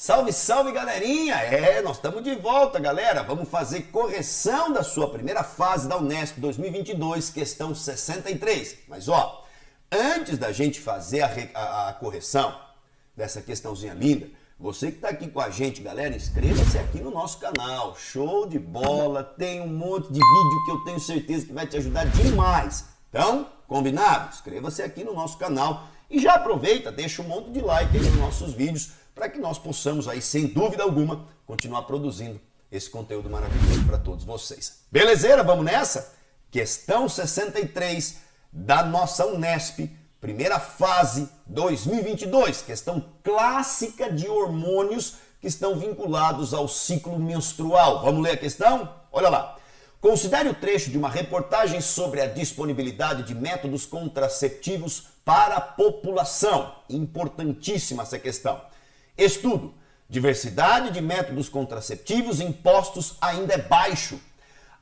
Salve, salve, galerinha! Nós estamos de volta, galera. Vamos fazer correção da sua primeira fase da Unesp 2022, questão 63. Mas, ó, antes da gente fazer a correção dessa questãozinha linda, você que está aqui com a gente, galera, inscreva-se aqui no nosso canal. Show de bola! Tem um monte de vídeo que eu tenho certeza que vai te ajudar demais. Então, combinado? Inscreva-se aqui no nosso canal e já aproveita, deixa um monte de like aí nos nossos vídeos para que nós possamos aí, sem dúvida alguma, continuar produzindo esse conteúdo maravilhoso para todos vocês. Belezeira? Vamos nessa? Questão 63 da nossa Unesp, primeira fase 2022, questão clássica de hormônios que estão vinculados ao ciclo menstrual. Vamos ler a questão? Olha lá. Considere o trecho de uma reportagem sobre a disponibilidade de métodos contraceptivos para a população. Importantíssima essa questão. Estudo. Diversidade de métodos contraceptivos impostos ainda é baixo.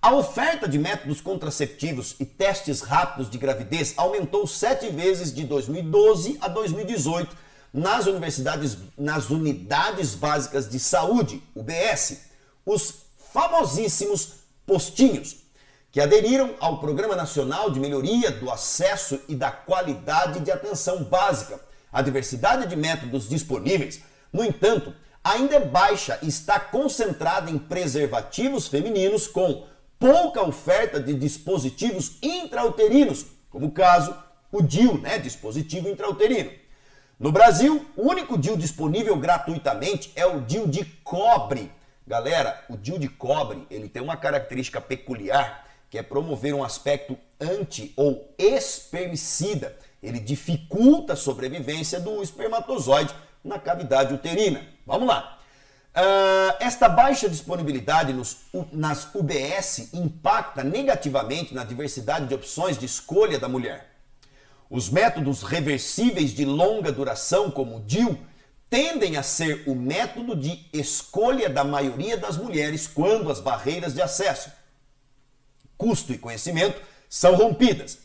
A oferta de métodos contraceptivos e testes rápidos de gravidez aumentou 7 vezes de 2012 a 2018 nas unidades básicas de saúde, UBS, os famosíssimos postinhos, que aderiram ao Programa Nacional de Melhoria do Acesso e da Qualidade de Atenção Básica. A diversidade de métodos disponíveis, no entanto, ainda é baixa e está concentrada em preservativos femininos com pouca oferta de dispositivos intrauterinos, como o caso, o DIU, dispositivo intrauterino. No Brasil, o único DIU disponível gratuitamente é o DIU de cobre. Galera, o DIU de cobre, ele tem uma característica peculiar, que é promover um aspecto anti- ou espermicida. Ele dificulta a sobrevivência do espermatozoide na cavidade uterina. Vamos lá. Esta baixa disponibilidade nas UBS impacta negativamente na diversidade de opções de escolha da mulher. Os métodos reversíveis de longa duração, como o DIU, tendem a ser o método de escolha da maioria das mulheres quando as barreiras de acesso, custo e conhecimento são rompidas.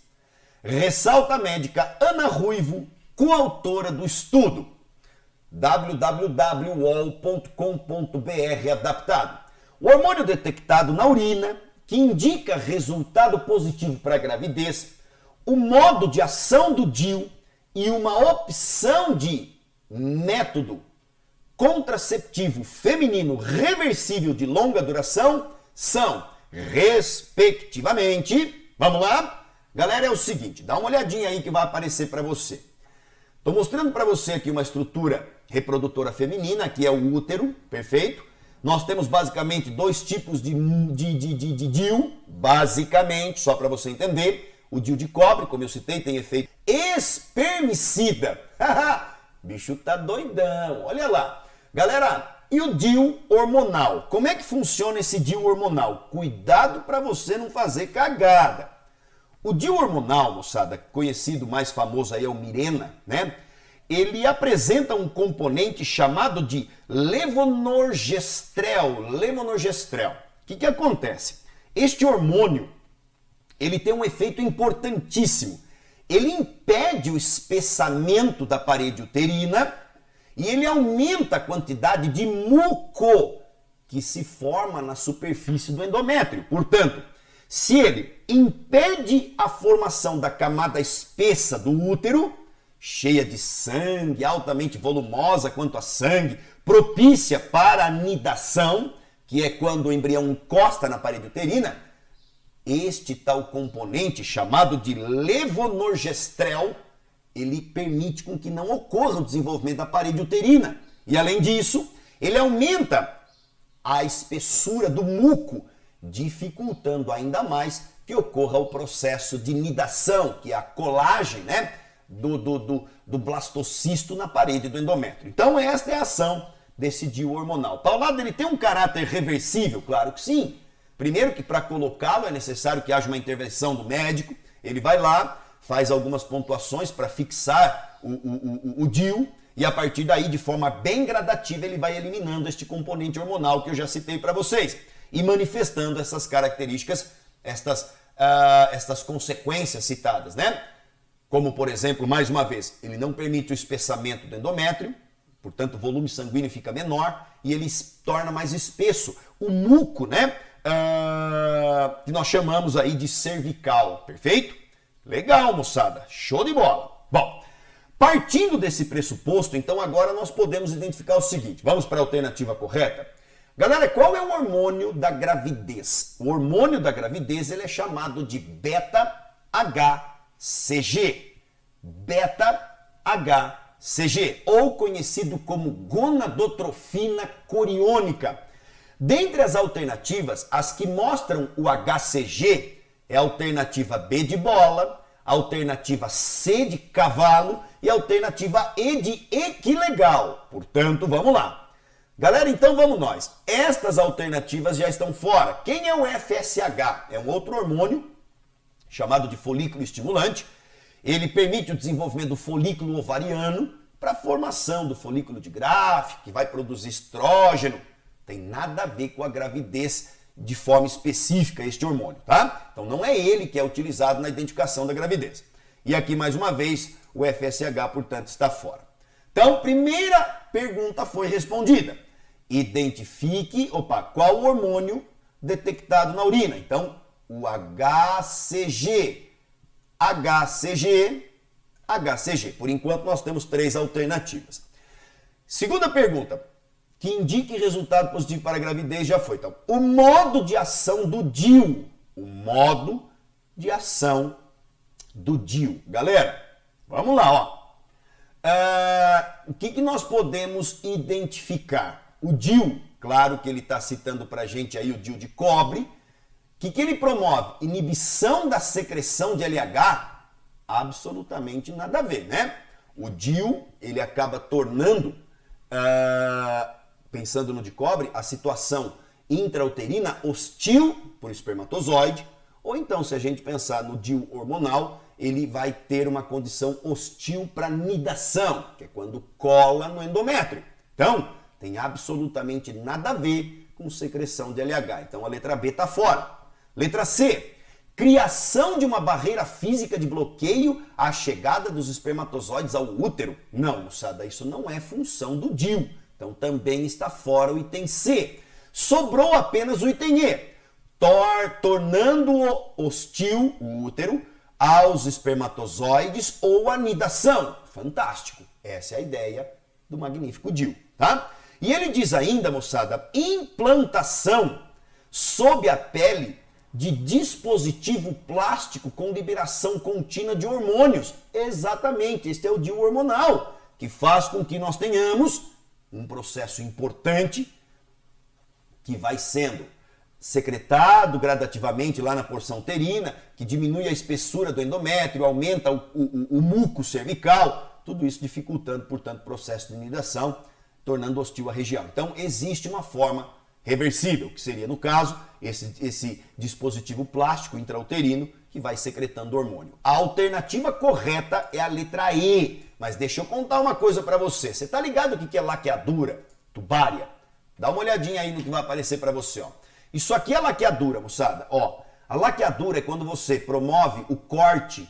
Ressalta a médica Ana Ruivo, coautora do estudo. www.uol.com.br adaptado. O hormônio detectado na urina, que indica resultado positivo para a gravidez, o modo de ação do DIU e uma opção de método contraceptivo feminino reversível de longa duração são, respectivamente, vamos lá? Galera, é o seguinte, dá uma olhadinha aí que vai aparecer para você. Estou mostrando para você aqui uma estrutura reprodutora feminina, que é o útero, perfeito? Nós temos basicamente dois tipos de DIU, basicamente, só para você entender. O DIU de cobre, como eu citei, tem efeito espermicida. Bicho tá doidão, olha lá. Galera, e o DIU hormonal? Como é que funciona esse DIU hormonal? Cuidado para você não fazer cagada. O DIU hormonal, moçada, conhecido, mais famoso aí é o Mirena, Ele apresenta um componente chamado de levonorgestrel. O que acontece? Este hormônio, ele tem um efeito importantíssimo. Ele impede o espessamento da parede uterina e ele aumenta a quantidade de muco que se forma na superfície do endométrio. Portanto, se ele impede a formação da camada espessa do útero, cheia de sangue, altamente volumosa quanto a sangue, propícia para a nidação, que é quando o embrião encosta na parede uterina, este tal componente, chamado de levonorgestrel, ele permite com que não ocorra o desenvolvimento da parede uterina. E além disso, ele aumenta a espessura do muco, dificultando ainda mais que ocorra o processo de nidação, que é a colagem, do blastocisto na parede do endométrio. Então esta é a ação desse DIU hormonal. Ao lado ele tem um caráter reversível? Claro que sim. Primeiro que para colocá-lo é necessário que haja uma intervenção do médico, ele vai lá, faz algumas pontuações para fixar o DIU e a partir daí, de forma bem gradativa, ele vai eliminando este componente hormonal que eu já citei para vocês e manifestando essas características, estas consequências citadas, Como, por exemplo, mais uma vez, ele não permite o espessamento do endométrio, portanto o volume sanguíneo fica menor e ele se torna mais espesso. O muco, né, que nós chamamos aí de cervical, perfeito? Legal, moçada, show de bola. Bom, partindo desse pressuposto, então agora nós podemos identificar o seguinte, vamos para a alternativa correta? Galera, qual é o hormônio da gravidez? O hormônio da gravidez ele é chamado de beta-HCG. Beta-HCG, ou conhecido como gonadotrofina coriônica. Dentre as alternativas, as que mostram o HCG é a alternativa B de bola, a alternativa C de cavalo e a alternativa E de equilegal. Portanto, vamos lá. Galera, então vamos nós. Estas alternativas já estão fora. Quem é o FSH? É um outro hormônio chamado de folículo estimulante. Ele permite o desenvolvimento do folículo ovariano para a formação do folículo de Graafi, que vai produzir estrógeno. Tem nada a ver com a gravidez de forma específica este hormônio, tá? Então não é ele que é utilizado na identificação da gravidez. E aqui, mais uma vez, o FSH, portanto, está fora. Então, primeira pergunta foi respondida. Identifique, qual o hormônio detectado na urina? Então, o HCG. HCG. Por enquanto, nós temos 3 alternativas. Segunda pergunta, que indique resultado positivo para a gravidez, já foi. Então, o modo de ação do DIU. O modo de ação do DIU. Galera, vamos lá, ó. O que nós podemos identificar? O DIU, claro que ele está citando para a gente aí o DIU de cobre. O que ele promove? Inibição da secreção de LH? Absolutamente nada a ver, né? O DIU, ele acaba tornando, pensando no de cobre, a situação intrauterina hostil para o espermatozoide, ou então, se a gente pensar no DIU hormonal, ele vai ter uma condição hostil para nidação, que é quando cola no endométrio. Então, tem absolutamente nada a ver com secreção de LH. Então, a letra B está fora. Letra C, criação de uma barreira física de bloqueio à chegada dos espermatozoides ao útero. Não, moçada, isso não é função do DIU. Então, também está fora o item C. Sobrou apenas o item E, tornando hostil o útero aos espermatozoides ou a nidação. Fantástico. Essa é a ideia do magnífico DIU, tá? E ele diz ainda, moçada, implantação sob a pele de dispositivo plástico com liberação contínua de hormônios. Exatamente, este é o DIU hormonal, que faz com que nós tenhamos um processo importante que vai sendo secretado gradativamente lá na porção uterina, que diminui a espessura do endométrio, aumenta o muco cervical, tudo isso dificultando, portanto, o processo de nidação, tornando hostil a região. Então, existe uma forma reversível, que seria, no caso, esse dispositivo plástico intrauterino que vai secretando hormônio. A alternativa correta é a letra E, mas deixa eu contar uma coisa para você. Você tá ligado o que é laqueadura tubária? Dá uma olhadinha aí no que vai aparecer para você, ó. Isso aqui é laqueadura, moçada. Ó, a laqueadura é quando você promove o corte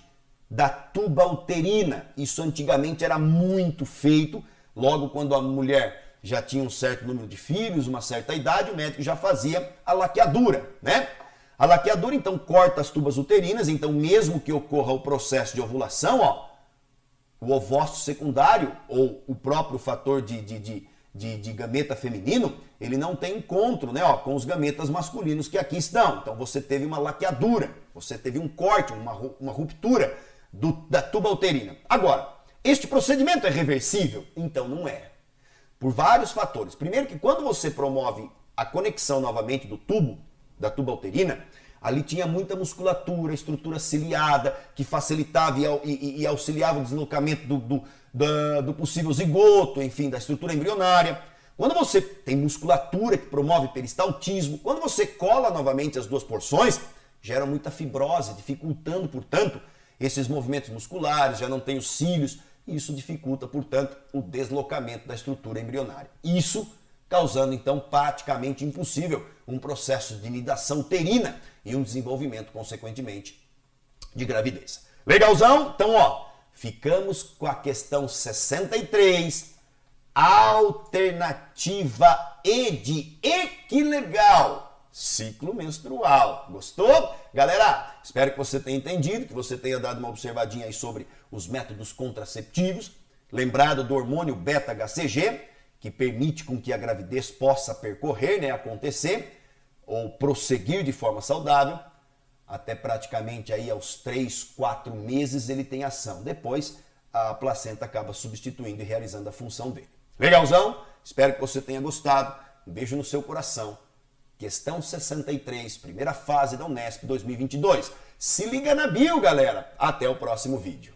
da tuba uterina. Isso antigamente era muito feito, logo quando a mulher já tinha um certo número de filhos, uma certa idade, o médico já fazia a laqueadura, né? A laqueadura, então, corta as tubas uterinas, então mesmo que ocorra o processo de ovulação, ó, o ovócito secundário ou o próprio fator de gameta feminino, ele não tem encontro, né, ó, com os gametas masculinos que aqui estão. Então você teve uma laqueadura, você teve um corte, uma ruptura da tuba uterina. Agora, este procedimento é reversível? Então não é. Por vários fatores. Primeiro que quando você promove a conexão novamente do tubo, da tuba uterina, ali tinha muita musculatura, estrutura ciliada, que facilitava e auxiliava o deslocamento do possível zigoto, enfim, da estrutura embrionária. Quando você tem musculatura que promove peristaltismo, quando você cola novamente as duas porções, gera muita fibrose, dificultando, portanto, esses movimentos musculares, já não tem os cílios, e isso dificulta, portanto, o deslocamento da estrutura embrionária. Isso causando, então, praticamente impossível um processo de nidação uterina e um desenvolvimento, consequentemente, de gravidez. Legalzão? Então, ó, ficamos com a questão 63, alternativa E de E, que legal! Ciclo menstrual. Gostou? Galera, espero que você tenha entendido, que você tenha dado uma observadinha aí sobre os métodos contraceptivos, lembrado do hormônio beta-HCG, que permite com que a gravidez possa percorrer, né, acontecer, ou prosseguir de forma saudável, até praticamente aí aos 3, 4 meses ele tem ação. Depois, a placenta acaba substituindo e realizando a função dele. Legalzão? Espero que você tenha gostado. Um beijo no seu coração. Questão 63, primeira fase da Unesp 2022. Se liga na bio, galera. Até o próximo vídeo.